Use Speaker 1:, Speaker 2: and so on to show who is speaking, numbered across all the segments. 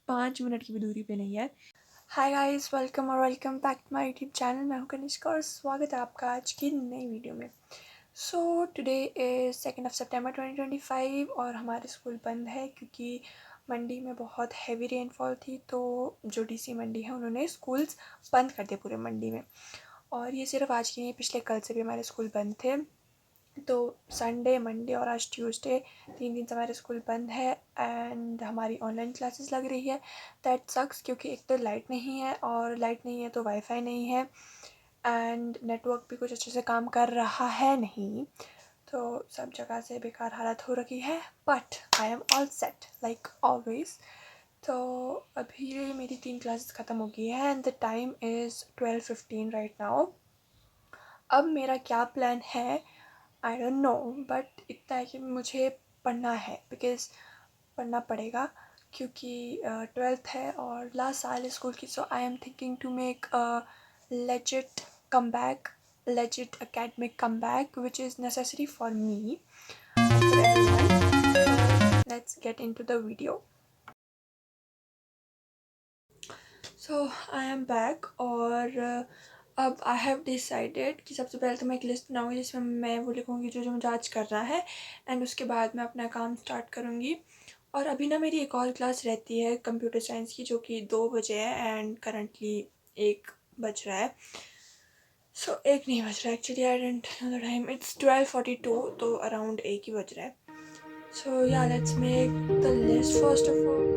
Speaker 1: 5 minute की भी दूरी पे नहीं है। Hi guys, welcome back to my YouTube channel. मैं हूं कनिष्का और स्वागत है आपका आज की नई वीडियो में। सो टुडे इज़ 2 सितंबर 2025 और हमारे स्कूल बंद है क्योंकि मंडी में बहुत हैवी रेनफॉल थी। तो जो डीसी मंडी है उन्होंने स्कूल्स बंद कर दिए पूरे मंडी में। और ये सिर्फ आज की नहीं, पिछले कल से भी हमारे स्कूल बंद थे। तो संडे, मंडे और आज ट्यूसडे 3 दिन से हमारे स्कूल बंद है एंड हमारी ऑनलाइन क्लासेस लग रही है। दैट सक्स क्योंकि एक तो लाइट नहीं है और लाइट नहीं है तो वाईफाई नहीं है एंड नेटवर्क भी कुछ अच्छे से काम कर रहा है नहीं। तो सब जगह से बेकार हालत हो रखी है, but I am all set like always. तो अभी मेरी 3 क्लासेस ख़त्म हो गई है and the time is 12:15 right now. अब मेरा क्या प्लान है आई डोंट नो, बट इतना है कि मुझे पढ़ना है बिकॉज़ पढ़ना पड़ेगा क्योंकि 12th है और लास्ट साल है स्कूल की। So I am thinking to make a legit comeback, legit academic comeback, which is necessary for me and for everyone. So let's get into the video. So I am back और अब I have decided कि सबसे पहले तो मैं एक list बनाऊँगी जिसमें मैं वो लिखूँगी जो जो मुझे आज करना है एंड उसके बाद मैं अपना काम स्टार्ट करूँगी। और अभी ना मेरी एक और क्लास रहती है कंप्यूटर साइंस की जो कि 2 बजे है एंड करंटली 1 बज रहा है। सो 1 नहीं बज रहा है actually, I don't know the time, it's 12:42, तो अराउंड 1 ही बज रहा है। सो या let's make the list first of all.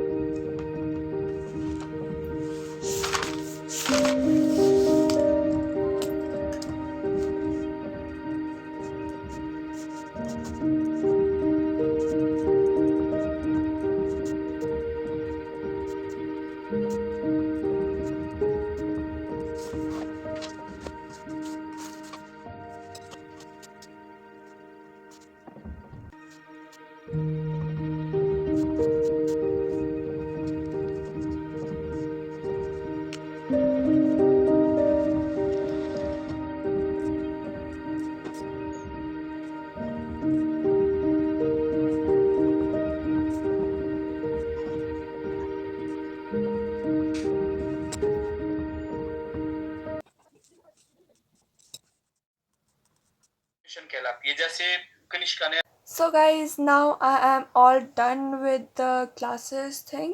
Speaker 1: कहलाती है जैसे कनिष्का ने। So guys, now I am all done with the classes thing.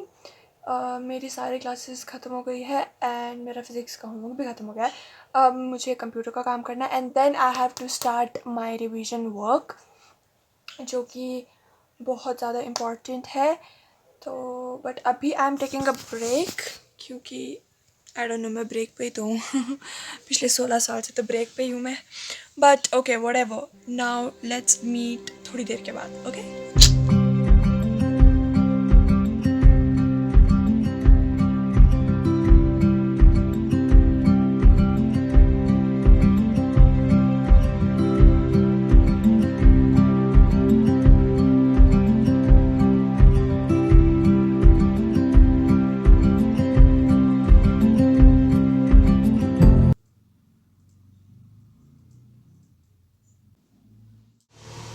Speaker 1: मेरी सारी क्लासेस ख़त्म हो गई है एंड मेरा फिज़िक्स का होमवर्क भी ख़त्म हो गया है। अब मुझे कंप्यूटर का काम करना है and then I have to start my revision work जो कि बहुत ज़्यादा इम्पॉर्टेंट है। तो बट अभी I am taking a break क्योंकि आई डोंट नो, मैं ब्रेक पे ही तो हूँ पिछले 16 साल से तो ब्रेक पे ही हूँ मैं। But okay, whatever, now let's meet थोड़ी देर के बाद। Okay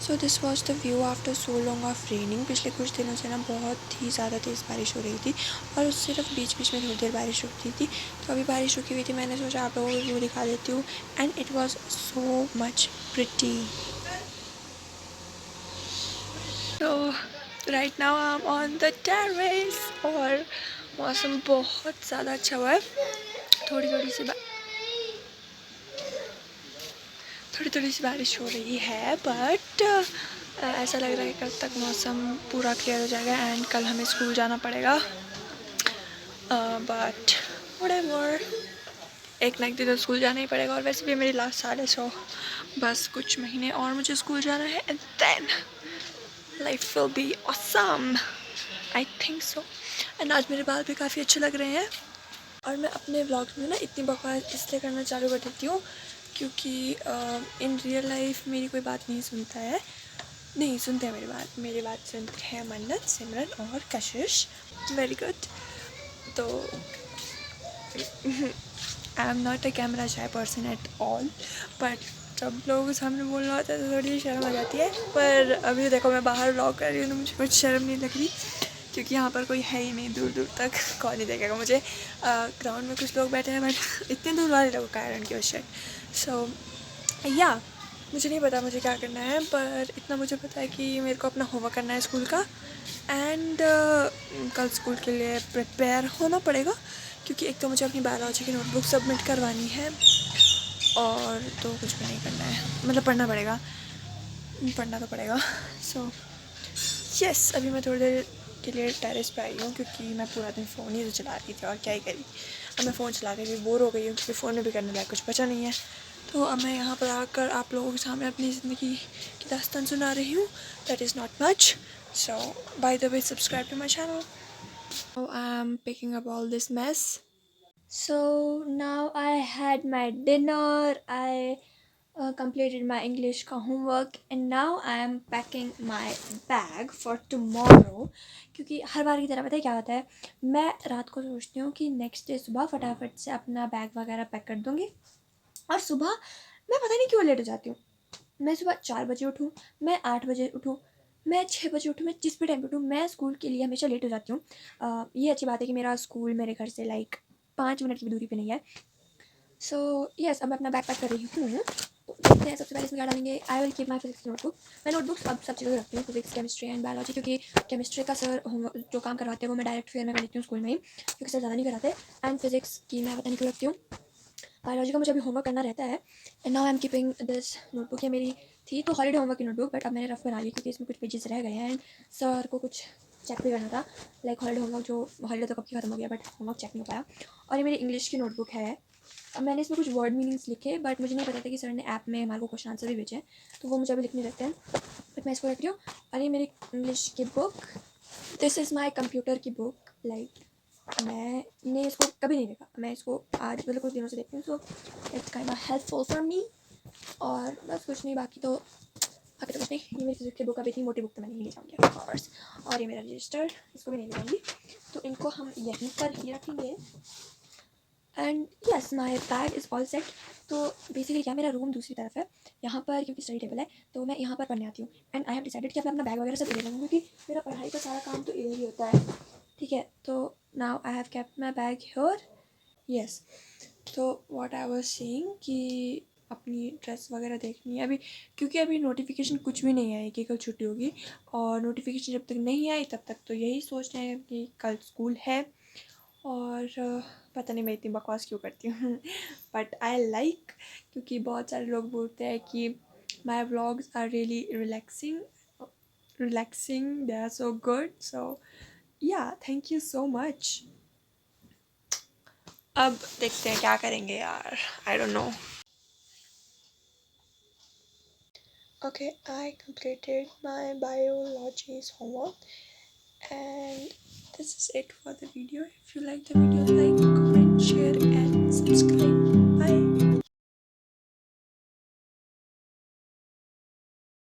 Speaker 1: so this was the view after so long of raining. पिछले कुछ दिनों से ना बहुत ही ज़्यादा तेज़ बारिश हो रही थी और सिर्फ बीच बीच में थोड़ी देर बारिश रुकती थी। तो अभी बारिश रुकी हुई थी, मैंने सोचा आप लोगों को व्यू दिखा देती हूँ and it was so much pretty. तो right now I am on the terrace और मौसम बहुत ज़्यादा अच्छा हुआ है। थोड़ी थोड़ी सी बारिश हो रही है बट ऐसा लग रहा है कि कल तक मौसम पूरा क्लियर हो जाएगा एंड कल हमें स्कूल जाना पड़ेगा। बट व्हाटएवर, एक ना एक दिन तो स्कूल जाना ही पड़ेगा और वैसे भी मेरी लास्ट साल है। सो बस कुछ महीने और मुझे स्कूल जाना है and then life will be awesome, I think so. And आज मेरे बाल भी काफ़ी अच्छे लग रहे हैं। और मैं अपने व्लॉग्स में ना इतनी बकवास इसलिए करना चालू कर देती हूँ क्योंकि इन रियल लाइफ मेरी कोई बात नहीं सुनता है, नहीं सुनते हैं मेरी बात सुनते हैं मन्नत, सिमरन और कशिश। Very good. तो I am not a camera shy person at all, but जब लोगों के सामने बोलना होता है तो थोड़ी शर्म आ जाती है। पर अभी देखो मैं बाहर व्लॉग कर रही हूँ तो मुझे कुछ शर्म नहीं लग रही क्योंकि यहाँ पर कोई है ही नहीं, दूर दूर तक कौन ही देखेगा मुझे। ग्राउंड में कुछ लोग बैठे हैं बट इतने दूर वाले लोगों का आयरन की शिट। सो या मुझे नहीं पता मुझे क्या करना है, पर इतना मुझे पता है कि मेरे को अपना होमवर्क करना है स्कूल का। एंड कल स्कूल के लिए प्रिपेयर होना पड़ेगा, क्योंकि एक तो मुझे अपनी बायोलॉजी की नोटबुक सबमिट करवानी है, और तो कुछ भी नहीं करना है, मतलब पढ़ना पड़ेगा, पढ़ना तो पड़ेगा। सो यस, अभी मैं थोड़ी देर के लिए टेरेस पे आई हूँ, क्योंकि मैं पूरा दिन फ़ोन ही तो चला रही थी और क्या ही करी। अब मैं फ़ोन चला के भी बोर हो गई हूँ, क्योंकि फ़ोन में भी करने लायक कुछ बचा नहीं है। तो अब मैं यहाँ पर आकर आप लोगों के सामने अपनी ज़िंदगी की दास्तान सुना रही हूँ। That is not much. So by the way, subscribe to my channel. Now I'm picking up all this mess. So now I had my dinner, I completed my English का homework, and now I am packing my bag for tomorrow. क्योंकि हर बार की तरह पता है क्या होता है, मैं रात को सोचती हूँ कि नेक्स्ट डे सुबह फटाफट से अपना बैग वगैरह पैक कर दूँगी, और सुबह मैं पता नहीं क्यों लेट हो जाती हूँ। मैं सुबह 4 बजे उठूँ, मैं 8 बजे उठूँ, मैं 6 बजे उठूँ, मैं जिस भी टाइम पे उठूँ, मैं स्कूल के लिए हमेशा लेट हो जाती हूँ। ये अच्छी बात है कि मेरा स्कूल मेरे घर से लाइक 5 मिनट की दूरी पे नहीं है। सो यस, अब मैं अपना बैग पैक कर रही हूँ। तो देखते हैं सबसे पहले इसमें क्या डालेंगे। I will keep my physics notebook. मैं नोटबुक्स अब सब चीज़ें रखती हूँ, फिजिक्स, केमिस्ट्री एंड बायोलॉजी, क्योंकि केमिस्ट्री का सर जो काम करवाते हैं वो मैं डायरेक्ट फेयर में कर लेती हूँ स्कूल में ही, क्योंकि सर ज़्यादा नहीं कराते। एंड फिजिक्स की मैं पता नहीं क्यों रखती हूँ। बायोलॉजी का मुझे अभी होमवर्क करना रहता है। And now I am keeping this notebook. ये मेरी थी तो हॉलीडे होमवर्क की नोटबुक, बट अब मैंने रफ बना ली, क्योंकि इसमें कुछ पेजेस रह गए हैं एंड सर को कुछ चेक भी करना था। लाइक हॉलीडे होमवर्क, जो हॉलीडे तो कब की ख़त्म हो गया, बट होमवर्क चेक नहीं हो पाया। और ये मेरी इंग्लिश की नोटबुक है। अब मैंने इसमें कुछ वर्ड मीनिंग्स लिखे, बट मुझे नहीं पता था कि सर ने ऐप में हमारे को क्वेश्चन आंसर भी भेजे हैं, तो वो मुझे अभी लिखने रहते हैं, बट मैं इसको रख रही हूँ। और ये मेरी इंग्लिश की book, this is my computer की बुक। लाइक मैंने इसको कभी नहीं देखा, मैं इसको आज मतलब कुछ दिनों से देखती हूँ, so it's kind of helpful for me. और बस कुछ नहीं, बाकी तो कुछ नहीं। ये मेरी फिजिक्स की बुक अभी थी, मोटी बुक तो मैं नहीं ले जाऊँगी ऑफ कोर्स। और ये मेरा रजिस्टर, इसको भी नहीं ले जाऊँगी, तो इनको हम यहीं पर ही रखेंगे। And yes, my bag is all set. तो बेसिकली क्या, मेरा रूम दूसरी तरफ है, यहाँ पर क्योंकि स्टडी टेबल है, तो मैं यहाँ पर पढ़ने आती हूँ। एंड आई हैव डिसाइडेड कि मैं अपना बैग वगैरह सब ले लूँगी, क्योंकि मेरा पढ़ाई का सारा काम तो इधर ही होता है, ठीक है। तो now I have kept my bag here. Yes, तो व्हाट आई वाज सेइंग कि अपनी ड्रेस वगैरह देखनी है अभी, क्योंकि अभी नोटिफिकेशन कुछ भी नहीं आई कि कल छुट्टी होगी। और नोटिफिकेशन जब तक नहीं आई तब तक तो यही सोच रहे हैं कि कल स्कूल है। और पता नहीं मैं इतनी बकवास क्यों करती हूँ, बट आई लाइक, क्योंकि बहुत सारे लोग बोलते हैं कि my vlogs are really relaxing, they are so good. So yeah, thank you so much. अब देखते हैं क्या करेंगे यार, आई don't no. Okay, I completed my biology's homework, and this is it for the video. If you like the video, like